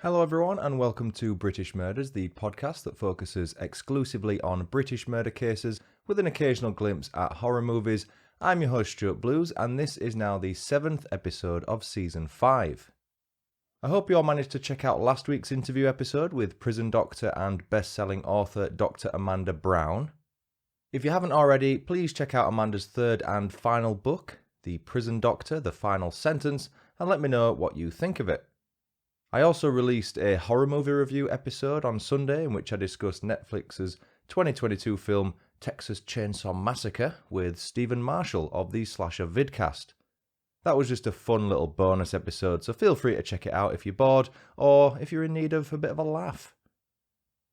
Hello everyone and welcome to British Murders, the podcast that focuses exclusively on British murder cases with an occasional glimpse at horror movies. I'm your host Stuart Blues and this is now the 7th episode of Season 5. I hope you all managed to check out last week's interview episode with prison doctor and best-selling author Dr. Amanda Brown. If you haven't already, please check out Amanda's third and final book, The Prison Doctor, The Final Sentence, and let me know what you think of it. I also released a horror movie review episode on Sunday in which I discussed Netflix's 2022 film Texas Chainsaw Massacre with Stephen Marshall of the Slasher Vidcast. That was just a fun little bonus episode, so feel free to check it out if you're bored or if you're in need of a bit of a laugh.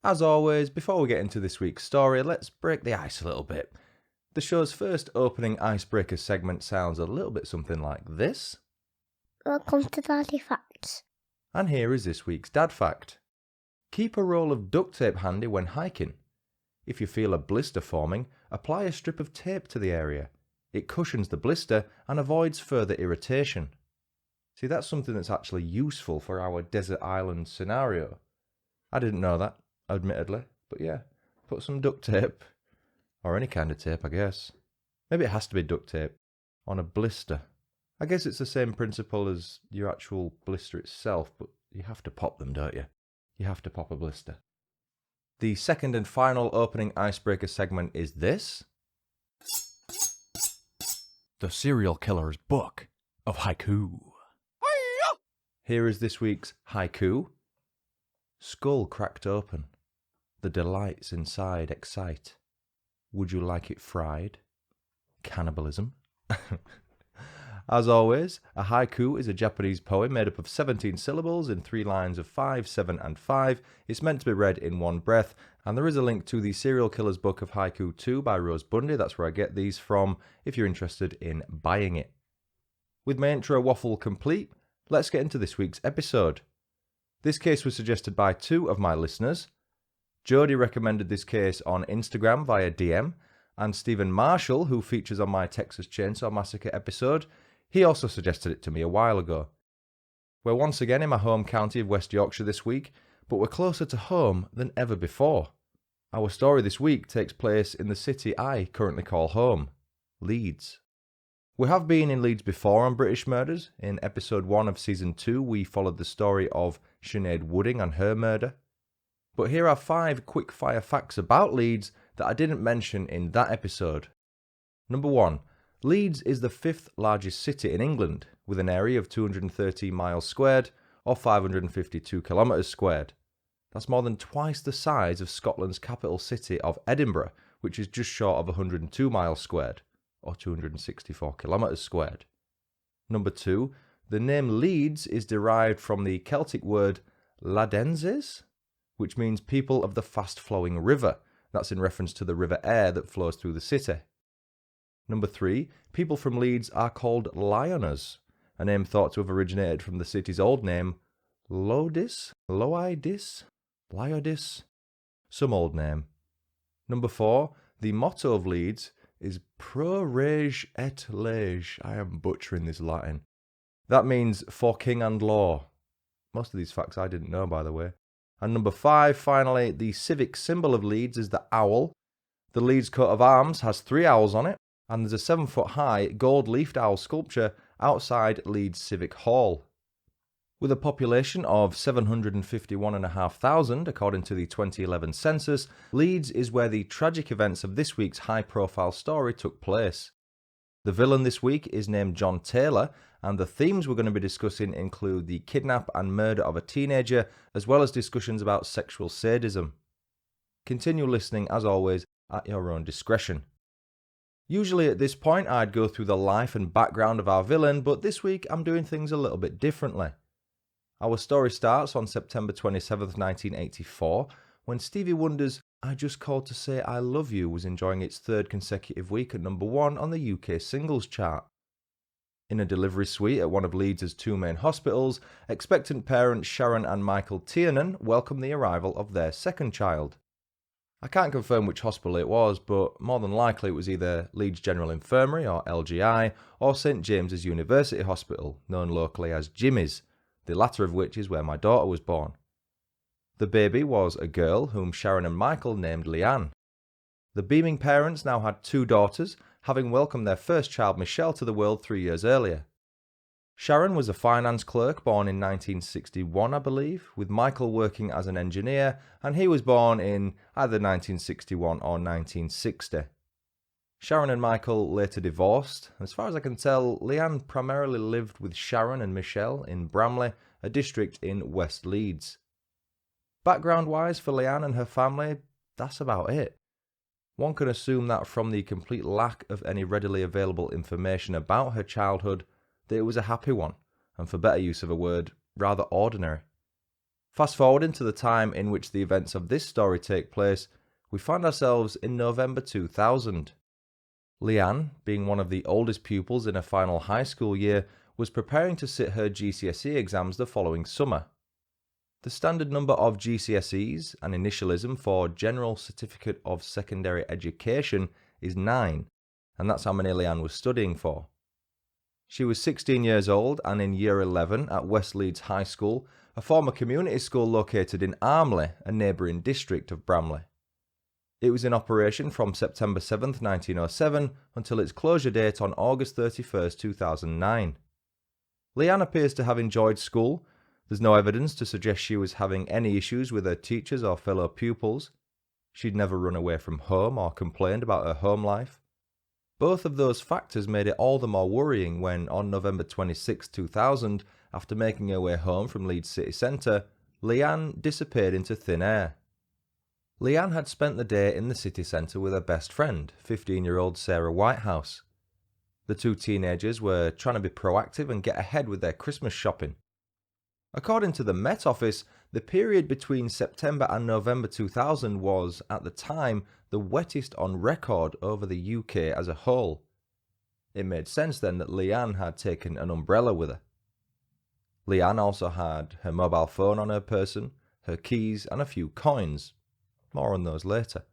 As always, before we get into this week's story, let's break the ice a little bit. The show's first opening icebreaker segment sounds a little bit something like this. Welcome to Daddy Facts. And here is this week's dad fact. Keep a roll of duct tape handy when hiking. If you feel a blister forming, apply a strip of tape to the area. It cushions the blister and avoids further irritation. See, that's something that's actually useful for our desert island scenario. I didn't know that, admittedly, but yeah, put some duct tape, or any kind of tape, I guess. Maybe it has to be duct tape, on a blister. I guess it's the same principle as your actual blister itself, but you have to pop them, don't you? You have to pop a blister. The second and final opening icebreaker segment is this. The Serial Killer's Book of Haiku. Here is this week's haiku. Skull cracked open. The delights inside excite. Would you like it fried? Cannibalism. As always, a haiku is a Japanese poem made up of 17 syllables in 3 lines of 5, 7 and 5. It's meant to be read in one breath, and there is a link to the Serial Killer's Book of Haiku 2 by Rose Bundy. That's where I get these from if you're interested in buying it. With my intro waffle complete, let's get into this week's episode. This case was suggested by 2 of my listeners. Jodie recommended this case on Instagram via DM, and Stephen Marshall, who features on my Texas Chainsaw Massacre episode, he also suggested it to me a while ago. We're once again in my home county of West Yorkshire this week, but we're closer to home than ever before. Our story this week takes place in the city I currently call home, Leeds. We have been in Leeds before on British Murders. In episode 1 of season 2, we followed the story of Sinead Wooding and her murder. But here are 5 quick-fire facts about Leeds that I didn't mention in that episode. Number 1. Leeds is the 5th largest city in England, with an area of 230 miles squared, or 552 kilometres squared. That's more than twice the size of Scotland's capital city of Edinburgh, which is just short of 102 miles squared, or 264 kilometres squared. Number 2. The name Leeds is derived from the Celtic word ladenses, which means people of the fast-flowing river. That's in reference to the River Aire that flows through the city. Number 3, people from Leeds are called Lyoners, a name thought to have originated from the city's old name, Loidis, some old name. Number 4, the motto of Leeds is Pro Rege et Lege. I am butchering this Latin. That means for king and law. Most of these facts I didn't know, by the way. And number 5, finally, the civic symbol of Leeds is the owl. The Leeds coat of arms has 3 owls on it, and there's a 7-foot-high gold-leafed owl sculpture outside Leeds Civic Hall. With a population of 751,500 according to the 2011 census, Leeds is where the tragic events of this week's high-profile story took place. The villain this week is named John Taylor, and the themes we're going to be discussing include the kidnap and murder of a teenager, as well as discussions about sexual sadism. Continue listening, as always, at your own discretion. Usually at this point I'd go through the life and background of our villain, but this week I'm doing things a little bit differently. Our story starts on September 27th, 1984, when Stevie Wonder's I Just Called to Say I Love You was enjoying its 3rd consecutive week at number 1 on the UK singles chart. In a delivery suite at one of Leeds' 2 main hospitals, expectant parents Sharon and Michael Tiernan welcomed the arrival of their 2nd child. I can't confirm which hospital it was, but more than likely it was either Leeds General Infirmary or LGI or St James's University Hospital, known locally as Jimmy's, the latter of which is where my daughter was born. The baby was a girl whom Sharon and Michael named Leanne. The beaming parents now had 2 daughters, having welcomed their first child Michelle to the world 3 years earlier. Sharon was a finance clerk born in 1961, I believe, with Michael working as an engineer, and he was born in either 1961 or 1960. Sharon and Michael later divorced. As far as I can tell, Leanne primarily lived with Sharon and Michelle in Bramley, a district in West Leeds. Background-wise for Leanne and her family, that's about it. One can assume that from the complete lack of any readily available information about her childhood, that it was a happy one, and for better use of a word, rather ordinary. Fast forwarding to the time in which the events of this story take place, we find ourselves in November 2000. Leanne, being one of the oldest pupils in her final high school year, was preparing to sit her GCSE exams the following summer. The standard number of GCSEs, an initialism for General Certificate of Secondary Education, is 9, and that's how many Leanne was studying for. She was 16 years old and in Year 11 at West Leeds High School, a former community school located in Armley, a neighbouring district of Bramley. It was in operation from September 7, 1907 until its closure date on August 31, 2009. Leanne appears to have enjoyed school. There's no evidence to suggest she was having any issues with her teachers or fellow pupils. She'd never run away from home or complained about her home life. Both of those factors made it all the more worrying when, on November 26, 2000, after making her way home from Leeds city centre, Leanne disappeared into thin air. Leanne had spent the day in the city centre with her best friend, 15-year-old Sarah Whitehouse. The 2 teenagers were trying to be proactive and get ahead with their Christmas shopping. According to the Met Office, the period between September and November 2000 was, at the time, the wettest on record over the UK as a whole. It made sense then that Leanne had taken an umbrella with her. Leanne also had her mobile phone on her person, her keys and a few coins. More on those later.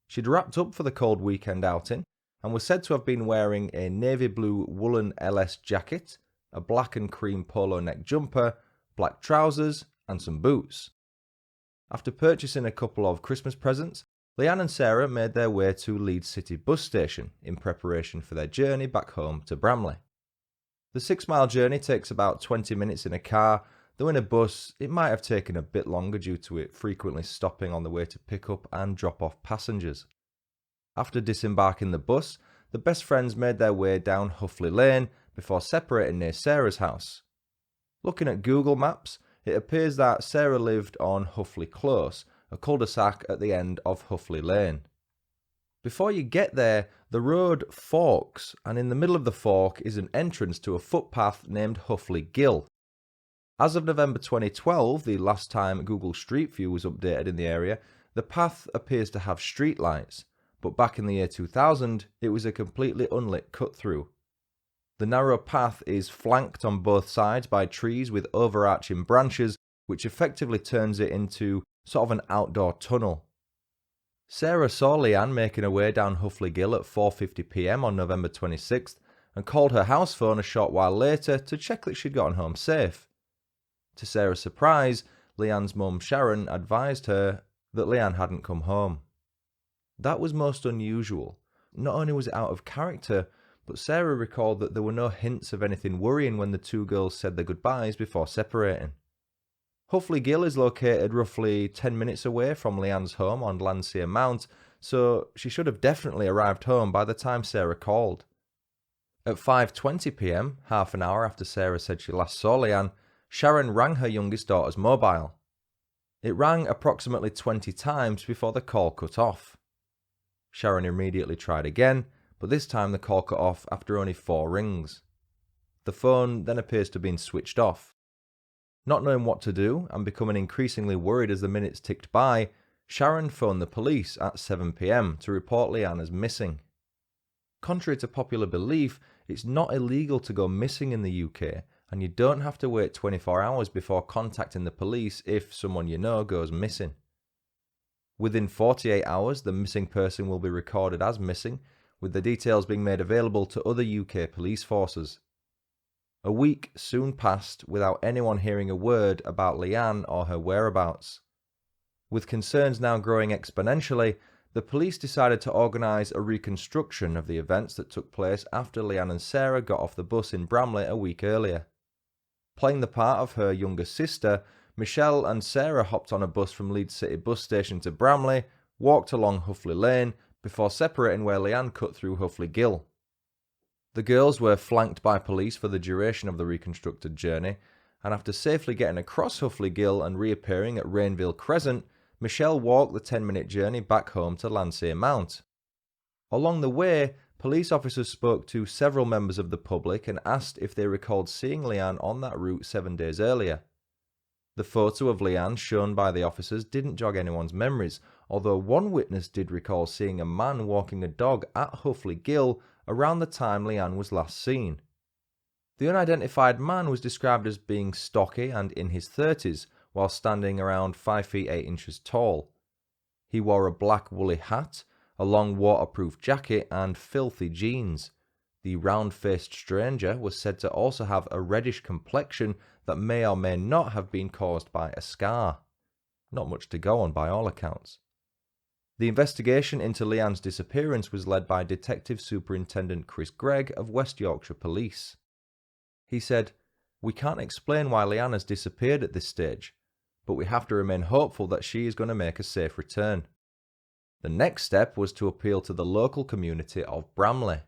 She'd wrapped up for the cold weekend outing and was said to have been wearing a navy blue woolen LS jacket, a black and cream polo neck jumper, black trousers and some boots. After purchasing a couple of Christmas presents, Leanne and Sarah made their way to Leeds City bus station in preparation for their journey back home to Bramley. The 6-mile journey takes about 20 minutes in a car, though in a bus it might have taken a bit longer due to it frequently stopping on the way to pick up and drop off passengers. After disembarking the bus, the best friends made their way down Houghley Lane before separating near Sarah's house. Looking at Google Maps, it appears that Sarah lived on Houghley Close, a cul-de-sac at the end of Houghley Lane. Before you get there, the road forks, and in the middle of the fork is an entrance to a footpath named Houghley Gill. As of November 2012, the last time Google Street View was updated in the area, the path appears to have streetlights, but back in the year 2000, it was a completely unlit cut-through. The narrow path is flanked on both sides by trees with overarching branches, which effectively turns it into sort of an outdoor tunnel. Sarah saw Leanne making her way down Houghley Gill at 4:50 p.m. on November 26th and called her house phone a short while later to check that she'd gotten home safe. To Sarah's surprise, Leanne's mum Sharon advised her that Leanne hadn't come home. That was most unusual. Not only was it out of character, but Sarah recalled that there were no hints of anything worrying when the 2 girls said their goodbyes before separating. Houghley Gill is located roughly 10 minutes away from Leanne's home on Landseer Mount, so she should have definitely arrived home by the time Sarah called. At 5:20 p.m, half an hour after Sarah said she last saw Leanne, Sharon rang her youngest daughter's mobile. It rang approximately 20 times before the call cut off. Sharon immediately tried again, but this time the call cut off after only 4 rings. The phone then appears to have been switched off. Not knowing what to do and becoming increasingly worried as the minutes ticked by, Sharon phoned the police at 7 p.m. to report Leanne as missing. Contrary to popular belief, it's not illegal to go missing in the UK, and you don't have to wait 24 hours before contacting the police if someone you know goes missing. Within 48 hours, the missing person will be recorded as missing, with the details being made available to other UK police forces. A week soon passed without anyone hearing a word about Leanne or her whereabouts. With concerns now growing exponentially, the police decided to organise a reconstruction of the events that took place after Leanne and Sarah got off the bus in Bramley a week earlier. Playing the part of her younger sister, Michelle and Sarah hopped on a bus from Leeds City bus station to Bramley, walked along Houghley Lane, before separating where Leanne cut through Houghley Gill. The girls were flanked by police for the duration of the reconstructed journey, and after safely getting across Houghley Gill and reappearing at Rainville Crescent, Michelle walked the 10-minute journey back home to Landseer Mount. Along the way, police officers spoke to several members of the public and asked if they recalled seeing Leanne on that route 7 days earlier. The photo of Leanne shown by the officers didn't jog anyone's memories, although one witness did recall seeing a man walking a dog at Houghley Gill around the time Leanne was last seen. The unidentified man was described as being stocky and in his 30s, while standing around 5 feet 8 inches tall. He wore a black woolly hat, a long waterproof jacket and filthy jeans. The round-faced stranger was said to also have a reddish complexion that may or may not have been caused by a scar. Not much to go on by all accounts. The investigation into Leanne's disappearance was led by Detective Superintendent Chris Gregg of West Yorkshire Police. He said, "We can't explain why Leanne has disappeared at this stage, but we have to remain hopeful that she is going to make a safe return." The next step was to appeal to the local community of Bramley.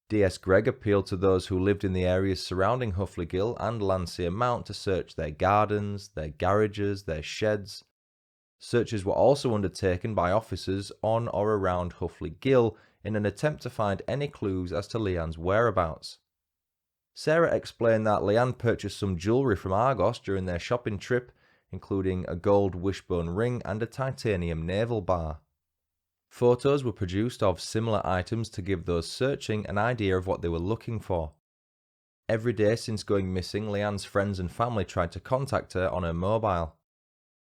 DS Gregg appealed to those who lived in the areas surrounding Houghley Gill and Landseer Mount to search their gardens, their garages, their sheds. Searches were also undertaken by officers on or around Houghley Gill in an attempt to find any clues as to Leanne's whereabouts. Sarah explained that Leanne purchased some jewellery from Argos during their shopping trip, including a gold wishbone ring and a titanium navel bar. Photos were produced of similar items to give those searching an idea of what they were looking for. Every day since going missing, Leanne's friends and family tried to contact her on her mobile.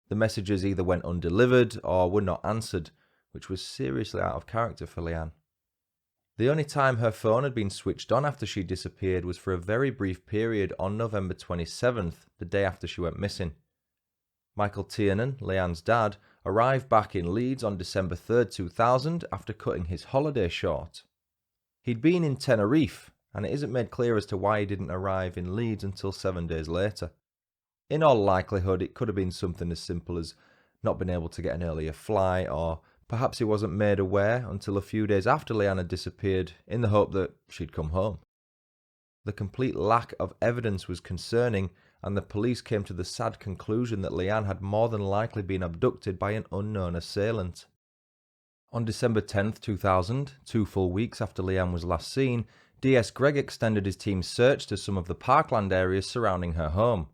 The messages either went undelivered or were not answered, which was seriously out of character for Leanne. The only time her phone had been switched on after she disappeared was for a very brief period on November 27th, the day after she went missing. Michael Tiernan, Leanne's dad, arrived back in Leeds on December 3rd, 2000 after cutting his holiday short. He'd been in Tenerife, and it isn't made clear as to why he didn't arrive in Leeds until 7 days later. In all likelihood, it could have been something as simple as not being able to get an earlier flight, or perhaps he wasn't made aware until a few days after Leanne had disappeared in the hope that she'd come home. The complete lack of evidence was concerning, and the police came to the sad conclusion that Leanne had more than likely been abducted by an unknown assailant. On December 10th, 2000, 2 full weeks after Leanne was last seen, DS Gregg extended his team's search to some of the parkland areas surrounding her home.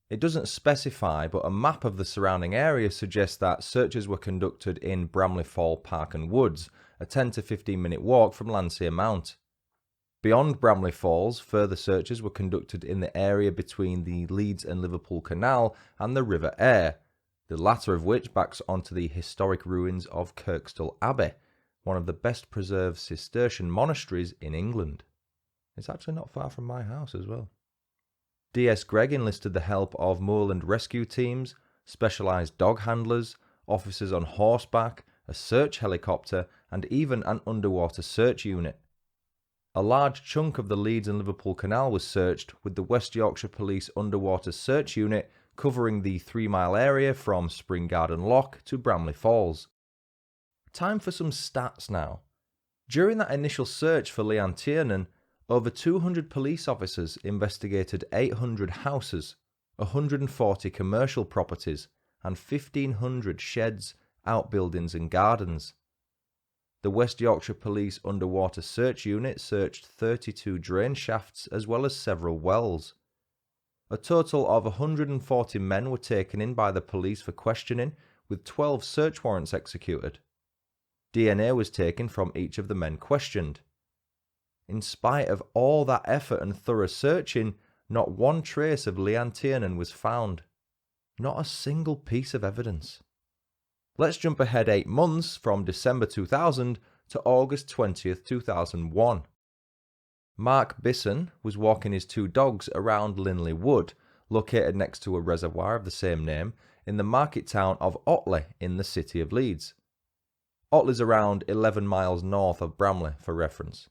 It doesn't specify, but a map of the surrounding area suggests that searches were conducted in Bramley Fall Park and Woods, a 10 to 15 minute walk from Landseer Mount. Beyond Bramley Falls, further searches were conducted in the area between the Leeds and Liverpool Canal and the River Aire, the latter of which backs onto the historic ruins of Kirkstall Abbey, one of the best preserved Cistercian monasteries in England. It's actually not far from my house as well. DS Gregg enlisted the help of moorland rescue teams, specialised dog handlers, officers on horseback, a search helicopter, and even an underwater search unit. A large chunk of the Leeds and Liverpool Canal was searched, with the West Yorkshire Police Underwater Search Unit covering the 3-mile area from Spring Garden Lock to Bramley Falls. Time for some stats now. During that initial search for Leanne Tiernan, over 200 police officers investigated 800 houses, 140 commercial properties, and 1,500 sheds, outbuildings and gardens. The West Yorkshire Police Underwater Search Unit searched 32 drain shafts as well as several wells. A total of 140 men were taken in by the police for questioning, with 12 search warrants executed. DNA was taken from each of the men questioned. In spite of all that effort and thorough searching, not one trace of Leanne Tiernan was found. Not a single piece of evidence. Let's jump ahead 8 months from December 2000 to August 20th, 2001. Mark Bisson was walking his 2 dogs around Linley Wood, located next to a reservoir of the same name, in the market town of Houghley in the city of Leeds. Houghley's around 11 miles north of Bramley, for reference.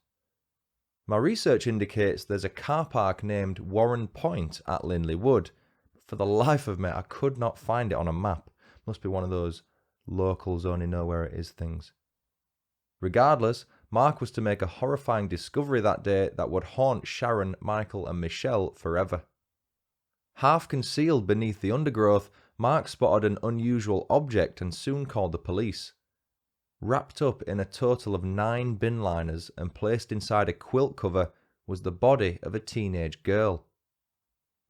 My research indicates there's a car park named Warren Point at Linley Wood. For the life of me, I could not find it on a map. Must be one of those locals only know where it is things. Regardless, Mark was to make a horrifying discovery that day that would haunt Sharon, Michael and Michelle forever. Half concealed beneath the undergrowth, Mark spotted an unusual object and soon called the police. Wrapped up in a total of 9 bin liners and placed inside a quilt cover was the body of a teenage girl.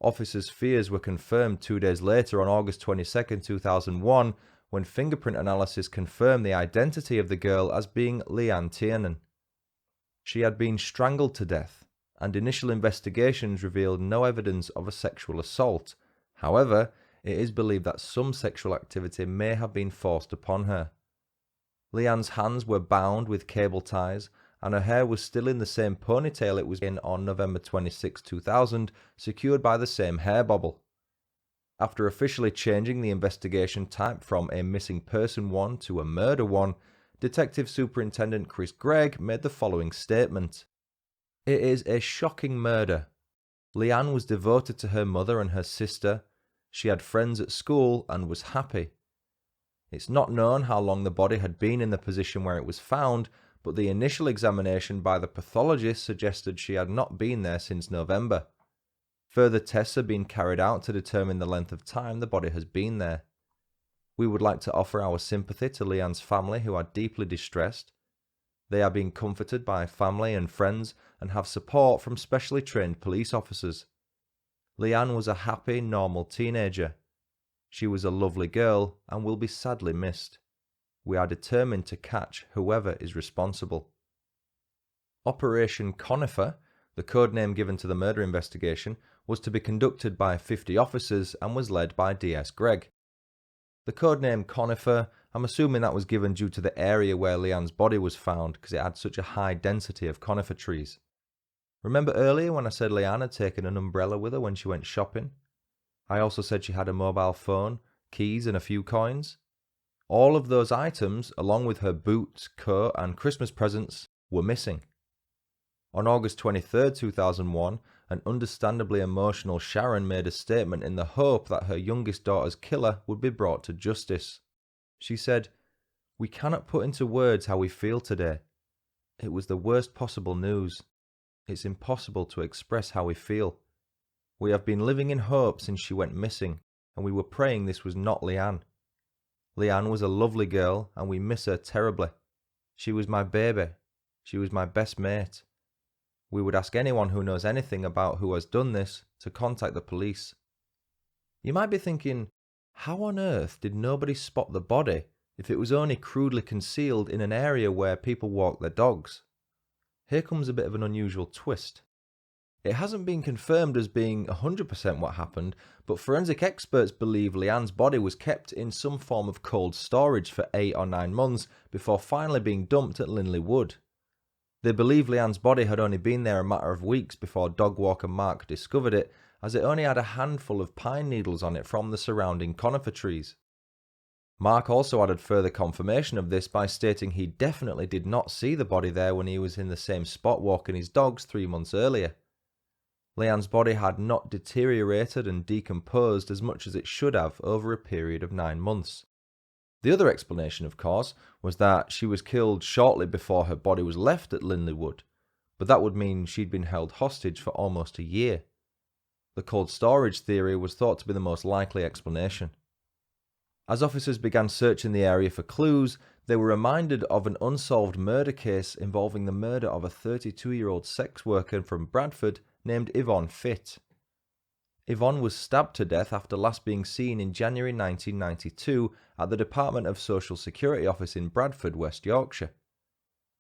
Officers' fears were confirmed 2 days later on August 22, 2001, when fingerprint analysis confirmed the identity of the girl as being Leanne Tiernan. She had been strangled to death, and initial investigations revealed no evidence of a sexual assault. However, it is believed that some sexual activity may have been forced upon her. Leanne's hands were bound with cable ties, and her hair was still in the same ponytail it was in on November 26, 2000, secured by the same hair bobble. After officially changing the investigation type from a missing person one to a murder one, Detective Superintendent Chris Gregg made the following statement. It is a shocking murder. Leanne was devoted to her mother and her sister. She had friends at school and was happy. It's not known how long the body had been in the position where it was found, but the initial examination by the pathologist suggested she had not been there since November. Further tests are being carried out to determine the length of time the body has been there. We would like to offer our sympathy to Leanne's family, who are deeply distressed. They are being comforted by family and friends and have support from specially trained police officers. Leanne was a happy, normal teenager. She was a lovely girl and will be sadly missed. We are determined to catch whoever is responsible. Operation Conifer, the code name given to the murder investigation, was to be conducted by 50 officers and was led by DS Gregg. The codename Conifer, I'm assuming that was given due to the area where Leanne's body was found because it had such a high density of conifer trees. Remember earlier when I said Leanne had taken an umbrella with her when she went shopping? I also said she had a mobile phone, keys and a few coins. All of those items, along with her boots, coat and Christmas presents, were missing. On August 23, 2001, an understandably emotional Sharon made a statement in the hope that her youngest daughter's killer would be brought to justice. She said, "We cannot put into words how we feel today. It was the worst possible news. It's impossible to express how we feel. We have been living in hope since she went missing, and we were praying this was not Leanne. Leanne was a lovely girl, and we miss her terribly. She was my baby. She was my best mate. We would ask anyone who knows anything about who has done this to contact the police." You might be thinking, how on earth did nobody spot the body if it was only crudely concealed in an area where people walk their dogs? Here comes a bit of an unusual twist. It hasn't been confirmed as being 100% what happened, but forensic experts believe Leanne's body was kept in some form of cold storage for 8 or 9 months before finally being dumped at Linley Wood. They believe Leanne's body had only been there a matter of weeks before dog walker Mark discovered it, as it only had a handful of pine needles on it from the surrounding conifer trees. Mark also added further confirmation of this by stating he definitely did not see the body there when he was in the same spot walking his dogs 3 months earlier. Leanne's body had not deteriorated and decomposed as much as it should have over a period of 9 months. The other explanation, of course, was that she was killed shortly before her body was left at Linley Wood, but that would mean she'd been held hostage for almost a year. The cold storage theory was thought to be the most likely explanation. As officers began searching the area for clues, they were reminded of an unsolved murder case involving the murder of a 32-year-old sex worker from Bradford named Yvonne Fitt. Yvonne was stabbed to death after last being seen in January 1992 at the Department of Social Security office in Bradford, West Yorkshire.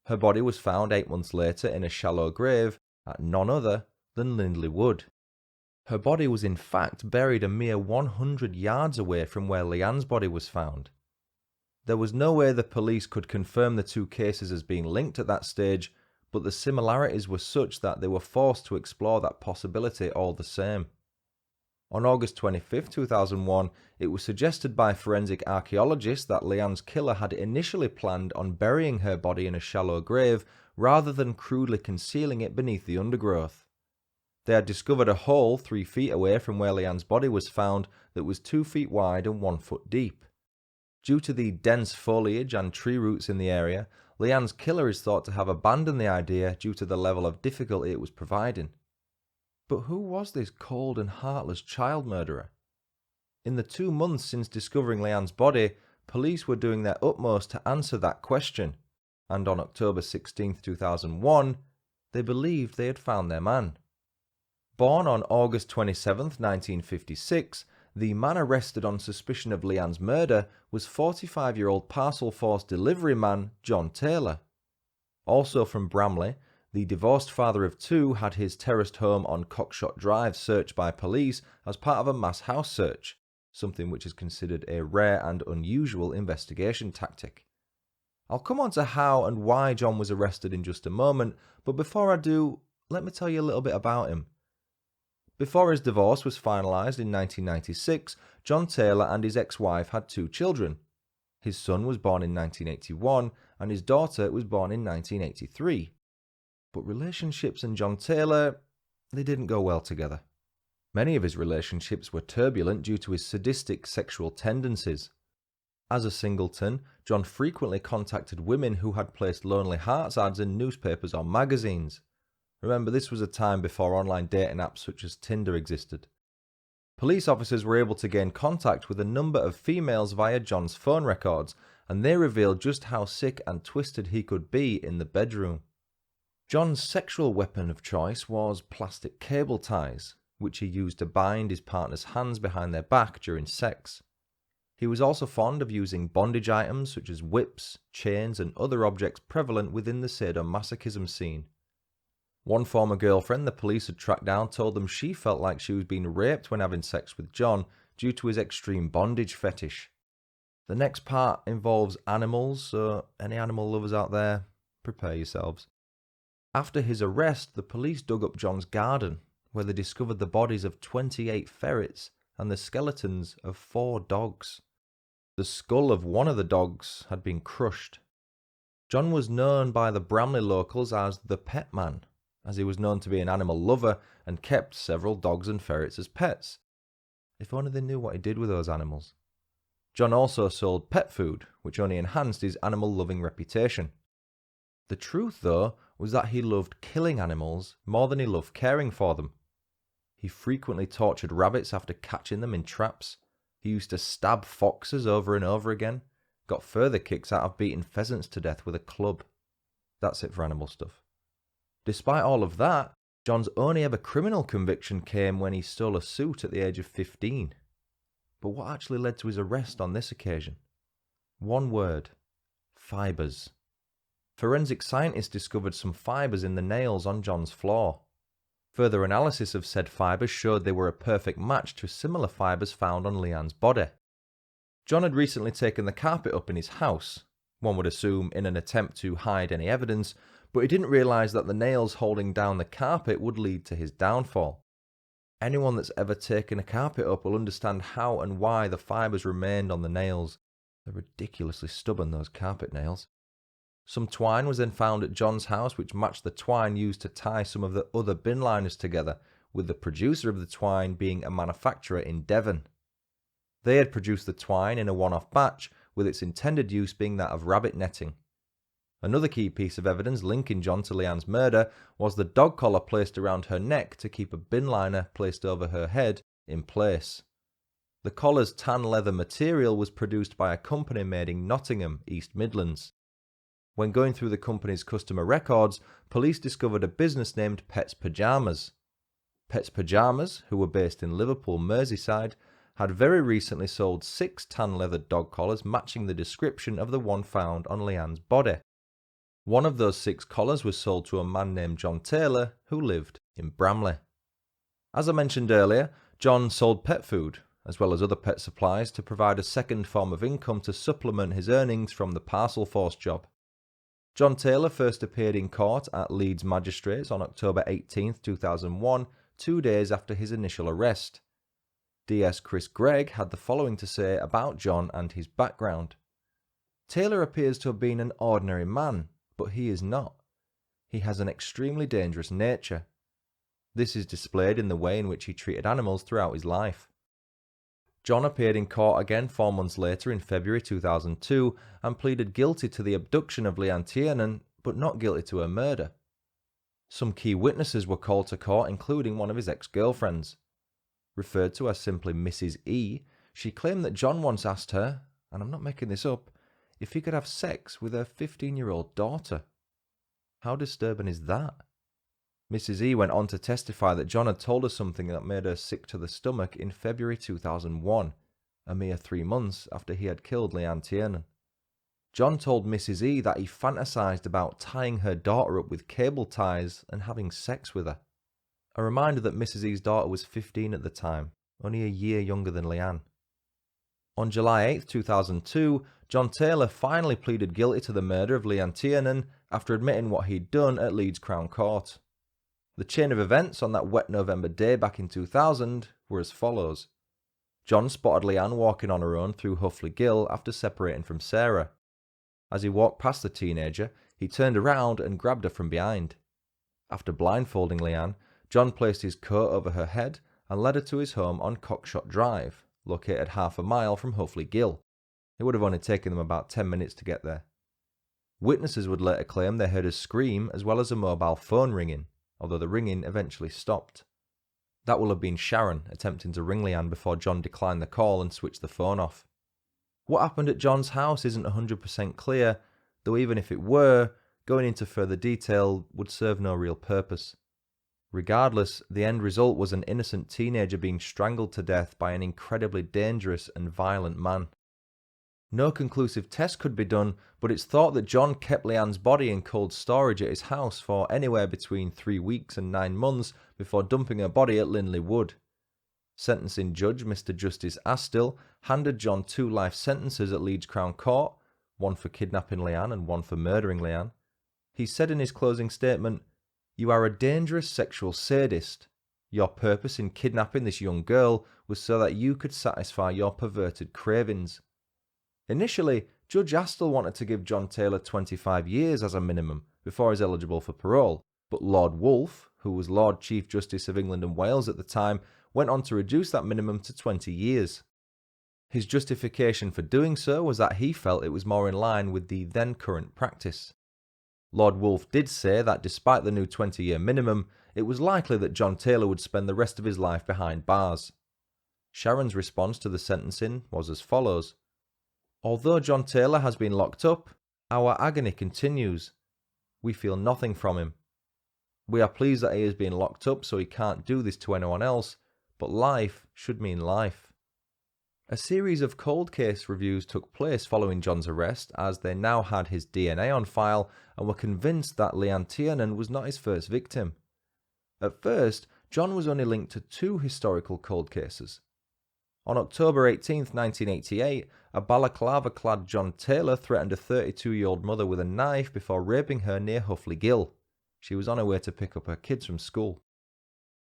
Her body was found 8 months later in a shallow grave at none other than Linley Wood. Her body was in fact buried a mere 100 yards away from where Leanne's body was found. There was no way the police could confirm the two cases as being linked at that stage, but the similarities were such that they were forced to explore that possibility all the same. On August 25, 2001, it was suggested by forensic archaeologists that Leanne's killer had initially planned on burying her body in a shallow grave rather than crudely concealing it beneath the undergrowth. They had discovered a hole 3 feet away from where Leanne's body was found that was 2 feet wide and 1 foot deep. Due to the dense foliage and tree roots in the area, Leanne's killer is thought to have abandoned the idea due to the level of difficulty it was providing. But who was this cold and heartless child murderer? In the 2 months since discovering Leanne's body, police were doing their utmost to answer that question, and on October 16, 2001, they believed they had found their man. Born on August 27, 1956, the man arrested on suspicion of Leanne's murder was 45-year-old parcel force delivery man John Taylor. Also from Bramley, the divorced father of 2 had his terraced home on Cockshot Drive searched by police as part of a mass house search, something which is considered a rare and unusual investigation tactic. I'll come on to how and why John was arrested in just a moment, but before I do, let me tell you a little bit about him. Before his divorce was finalised in 1996, John Taylor and his ex-wife had 2 children. His son was born in 1981 and his daughter was born in 1983. But relationships and John Taylor, they didn't go well together. Many of his relationships were turbulent due to his sadistic sexual tendencies. As a singleton, John frequently contacted women who had placed Lonely Hearts ads in newspapers or magazines. Remember, this was a time before online dating apps such as Tinder existed. Police officers were able to gain contact with a number of females via John's phone records, and they revealed just how sick and twisted he could be in the bedroom. John's sexual weapon of choice was plastic cable ties, which he used to bind his partner's hands behind their back during sex. He was also fond of using bondage items such as whips, chains, and other objects prevalent within the sadomasochism scene. One former girlfriend the police had tracked down told them she felt like she was being raped when having sex with John due to his extreme bondage fetish. The next part involves animals, so any animal lovers out there, prepare yourselves. After his arrest, the police dug up John's garden, where they discovered the bodies of 28 ferrets and the skeletons of 4 dogs. The skull of one of the dogs had been crushed. John was known by the Bramley locals as the Pet Man, as he was known to be an animal lover and kept several dogs and ferrets as pets. If only they knew what he did with those animals. John also sold pet food, which only enhanced his animal-loving reputation. The truth, though, was that he loved killing animals more than he loved caring for them. He frequently tortured rabbits after catching them in traps. He used to stab foxes over and over again, got further kicks out of beating pheasants to death with a club. That's it for animal stuff. Despite all of that, John's only ever criminal conviction came when he stole a suit at the age of 15. But what actually led to his arrest on this occasion? One word: fibres. Forensic scientists discovered some fibres in the nails on John's floor. Further analysis of said fibres showed they were a perfect match to similar fibres found on Leanne's body. John had recently taken the carpet up in his house, one would assume in an attempt to hide any evidence, but he didn't realise that the nails holding down the carpet would lead to his downfall. Anyone that's ever taken a carpet up will understand how and why the fibres remained on the nails. They're ridiculously stubborn, those carpet nails. Some twine was then found at John's house which matched the twine used to tie some of the other bin liners together, with the producer of the twine being a manufacturer in Devon. They had produced the twine in a one-off batch, with its intended use being that of rabbit netting. Another key piece of evidence linking John to Leanne's murder was the dog collar placed around her neck to keep a bin liner placed over her head in place. The collar's tan leather material was produced by a company made in Nottingham, East Midlands. When going through the company's customer records, police discovered a business named Pet's Pyjamas. Pet's Pyjamas, who were based in Liverpool, Merseyside, had very recently sold 6 tan leather dog collars matching the description of the one found on Leanne's body. One of those 6 collars was sold to a man named John Taylor, who lived in Bramley. As I mentioned earlier, John sold pet food, as well as other pet supplies, to provide a second form of income to supplement his earnings from the parcel force job. John Taylor first appeared in court at Leeds Magistrates on October 18, 2001, 2 days after his initial arrest. DS Chris Gregg had the following to say about John and his background. Taylor appears to have been an ordinary man, but he is not. He has an extremely dangerous nature. This is displayed in the way in which he treated animals throughout his life. John appeared in court again 4 months later in February 2002 and pleaded guilty to the abduction of Leanne Tiernan, but not guilty to her murder. Some key witnesses were called to court, including one of his ex-girlfriends. Referred to as simply Mrs. E, she claimed that John once asked her, and I'm not making this up, if he could have sex with her 15-year-old daughter. How disturbing is that? Mrs. E went on to testify that John had told her something that made her sick to the stomach in February 2001, a mere 3 months after he had killed Leanne Tiernan. John told Mrs. E that he fantasized about tying her daughter up with cable ties and having sex with her. A reminder that Mrs. E's daughter was 15 at the time, only a year younger than Leanne. On July 8, 2002, John Taylor finally pleaded guilty to the murder of Leanne Tiernan after admitting what he'd done at Leeds Crown Court. The chain of events on that wet November day back in 2000 were as follows. John spotted Leanne walking on her own through Houghley Gill after separating from Sarah. As he walked past the teenager, he turned around and grabbed her from behind. After blindfolding Leanne, John placed his coat over her head and led her to his home on Cockshot Drive, located half a mile from Houghley Gill. It would have only taken them about 10 minutes to get there. Witnesses would later claim they heard a scream as well as a mobile phone ringing, although the ringing eventually stopped. That will have been Sharon attempting to ring Leanne before John declined the call and switched the phone off. What happened at John's house isn't 100% clear, though even if it were, going into further detail would serve no real purpose. Regardless, the end result was an innocent teenager being strangled to death by an incredibly dangerous and violent man. No conclusive test could be done, but it's thought that John kept Leanne's body in cold storage at his house for anywhere between 3 weeks and 9 months before dumping her body at Linley Wood. Sentencing judge Mr. Justice Astill handed John 2 life sentences at Leeds Crown Court, one for kidnapping Leanne and one for murdering Leanne. He said in his closing statement, "You are a dangerous sexual sadist. Your purpose in kidnapping this young girl was so that you could satisfy your perverted cravings." Initially, Judge Astill wanted to give John Taylor 25 years as a minimum before he's eligible for parole, but Lord Wolfe, who was Lord Chief Justice of England and Wales at the time, went on to reduce that minimum to 20 years. His justification for doing so was that he felt it was more in line with the then current practice. Lord Wolfe did say that despite the new 20-year minimum, it was likely that John Taylor would spend the rest of his life behind bars. Sharon's response to the sentencing was as follows. "Although John Taylor has been locked up, our agony continues. We feel nothing from him. We are pleased that he is being locked up so he can't do this to anyone else, but life should mean life." A series of cold case reviews took place following John's arrest, as they now had his DNA on file and were convinced that Leanne Tiernan was not his first victim. At first, John was only linked to 2 historical cold cases. On October 18, 1988, a balaclava-clad John Taylor threatened a 32-year-old mother with a knife before raping her near Houghley Gill. She was on her way to pick up her kids from school.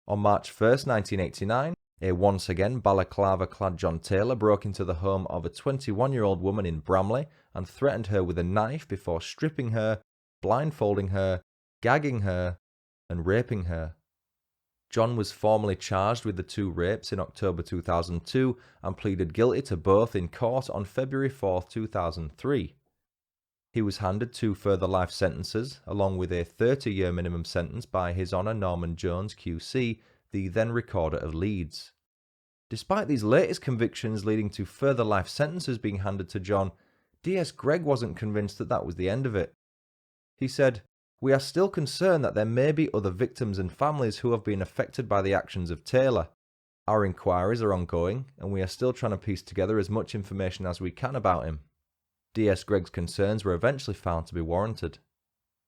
On March 1, 1989, a once again balaclava-clad John Taylor broke into the home of a 21-year-old woman in Bramley and threatened her with a knife before stripping her, blindfolding her, gagging her, and raping her. John was formally charged with the 2 rapes in October 2002 and pleaded guilty to both in court on February 4, 2003. He was handed 2 further life sentences, along with a 30-year minimum sentence by His Honour Norman Jones QC, the then Recorder of Leeds. Despite these latest convictions leading to further life sentences being handed to John, DS Gregg wasn't convinced that that was the end of it. He said, "We are still concerned that there may be other victims and families who have been affected by the actions of Taylor. Our inquiries are ongoing, and we are still trying to piece together as much information as we can about him." DS Gregg's concerns were eventually found to be warranted.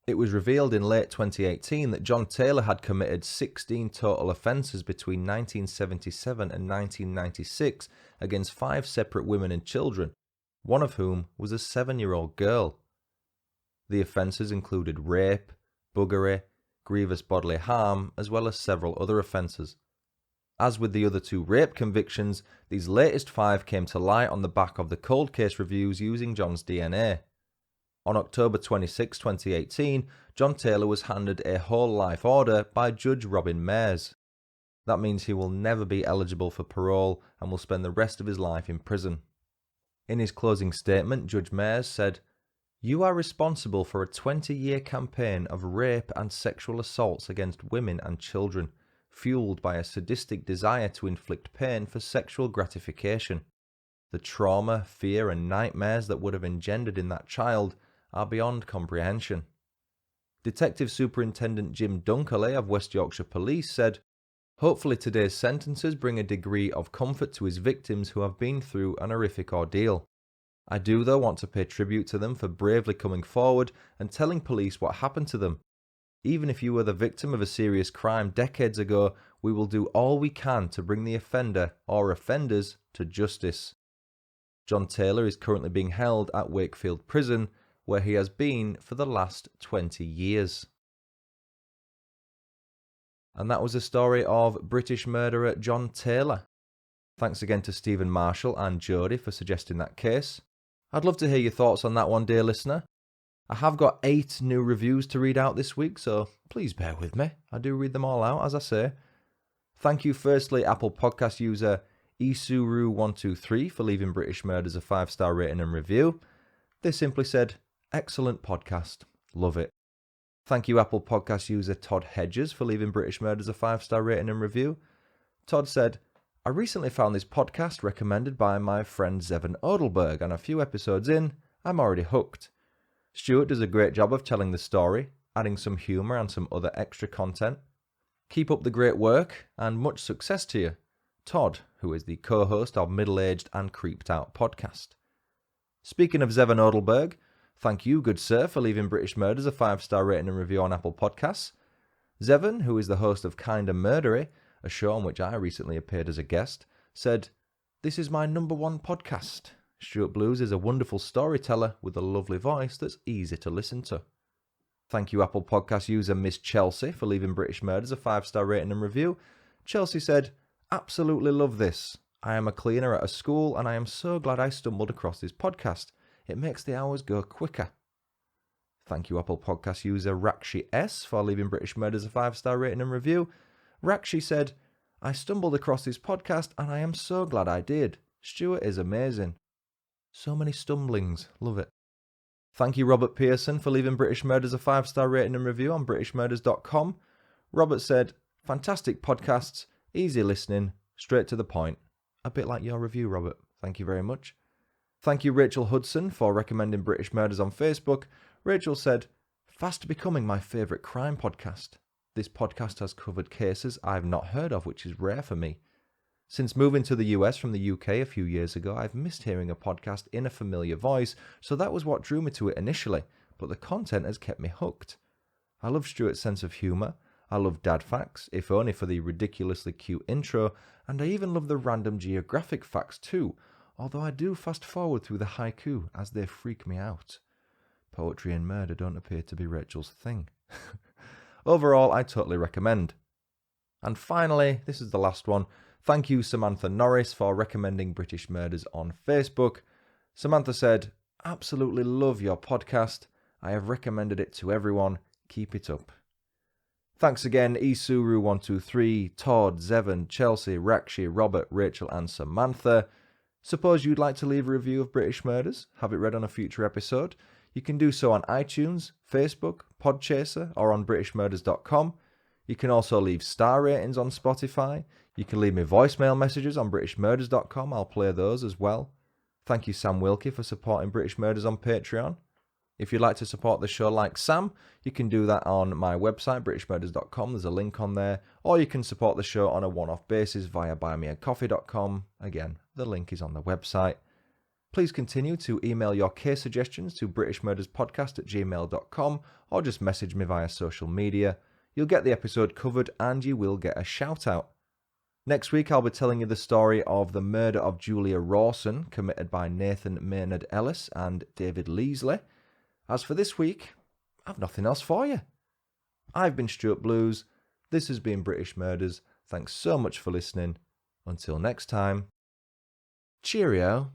It was revealed in late 2018 that John Taylor had committed 16 total offences between 1977 and 1996 against 5 separate women and children, one of whom was a 7-year-old girl. The offences included rape, buggery, grievous bodily harm, as well as several other offences. As with the other 2 rape convictions, these latest 5 came to light on the back of the cold case reviews using John's DNA. On October 26, 2018, John Taylor was handed a whole life order by Judge Robin Mayers. That means he will never be eligible for parole and will spend the rest of his life in prison. In his closing statement, Judge Mayers said, "You are responsible for a 20-year campaign of rape and sexual assaults against women and children, fueled by a sadistic desire to inflict pain for sexual gratification. The trauma, fear, and nightmares that would have engendered in that child are beyond comprehension." Detective Superintendent Jim Dunkerley of West Yorkshire Police said, "Hopefully today's sentences bring a degree of comfort to his victims who have been through an horrific ordeal. I do, though, want to pay tribute to them for bravely coming forward and telling police what happened to them. Even if you were the victim of a serious crime decades ago, we will do all we can to bring the offender or offenders to justice." John Taylor is currently being held at Wakefield Prison, where he has been for the last 20 years. And that was the story of British murderer John Taylor. Thanks again to Stephen Marshall and Jodie for suggesting that case. I'd love to hear your thoughts on that one, dear listener. I have got 8 new reviews to read out this week, so please bear with me. I do read them all out, as I say. Thank you firstly, Apple Podcast user Isuru123 for leaving British Murders a 5-star rating and review. They simply said, "Excellent podcast. Love it." Thank you, Apple Podcast user Todd Hedges for leaving British Murders a 5-star rating and review. Todd said, "I recently found this podcast recommended by my friend Zevon Odelberg, and a few episodes in, I'm already hooked. Stuart does a great job of telling the story, adding some humour and some other extra content. Keep up the great work, and much success to you. Todd," who is the co-host of Middle Aged and Creeped Out podcast. Speaking of Zevon Odelberg, thank you, good sir, for leaving British Murders a 5-star rating and review on Apple Podcasts. Zevon, who is the host of Kinda Murdery, a show on which I recently appeared as a guest, said, "This is my #1 podcast. Stuart Blues is a wonderful storyteller with a lovely voice that's easy to listen to." Thank you, Apple Podcast user Miss Chelsea, for leaving British Murders a 5-star rating and review. Chelsea said, "Absolutely love this. I am a cleaner at a school and I am so glad I stumbled across this podcast. It makes the hours go quicker." Thank you, Apple Podcast user Rakshi S, for leaving British Murders a 5-star rating and review. Rakshi said, "I stumbled across this podcast and I am so glad I did. Stuart is amazing." So many stumblings. Love it. Thank you, Robert Pearson, for leaving British Murders a 5-star rating and review on BritishMurders.com. Robert said, "Fantastic podcasts, easy listening, straight to the point." A bit like your review, Robert. Thank you very much. Thank you, Rachel Hudson, for recommending British Murders on Facebook. Rachel said, "Fast becoming my favourite crime podcast. This podcast has covered cases I've not heard of, which is rare for me. Since moving to the US from the UK a few years ago, I've missed hearing a podcast in a familiar voice, so that was what drew me to it initially, but the content has kept me hooked. I love Stuart's sense of humour, I love dad facts, if only for the ridiculously cute intro, and I even love the random geographic facts too, although I do fast forward through the haiku as they freak me out. Poetry and murder don't appear to be Rachel's thing. Overall, I totally recommend." And finally, this is the last one. Thank you, Samantha Norris, for recommending British Murders on Facebook. Samantha said, "Absolutely love your podcast. I have recommended it to everyone. Keep it up." Thanks again, Isuru123, Todd, Zevon, Chelsea, Rakshi, Robert, Rachel and Samantha. Suppose you'd like to leave a review of British Murders, have it read on a future episode. You can do so on iTunes, Facebook, Podchaser, or on BritishMurders.com. You can also leave star ratings on Spotify. You can leave me voicemail messages on BritishMurders.com. I'll play those as well. Thank you, Sam Wilkie, for supporting British Murders on Patreon. If you'd like to support the show like Sam, you can do that on my website, BritishMurders.com. There's a link on there. Or you can support the show on a one-off basis via buymeacoffee.com. Again, the link is on the website. Please continue to email your case suggestions to britishmurderspodcast@gmail.com or just message me via social media. You'll get the episode covered and you will get a shout out. Next week I'll be telling you the story of the murder of Julia Rawson committed by Nathan Maynard Ellis and David Leasley. As for this week, I've nothing else for you. I've been Stuart Blues. This has been British Murders. Thanks so much for listening. Until next time, cheerio.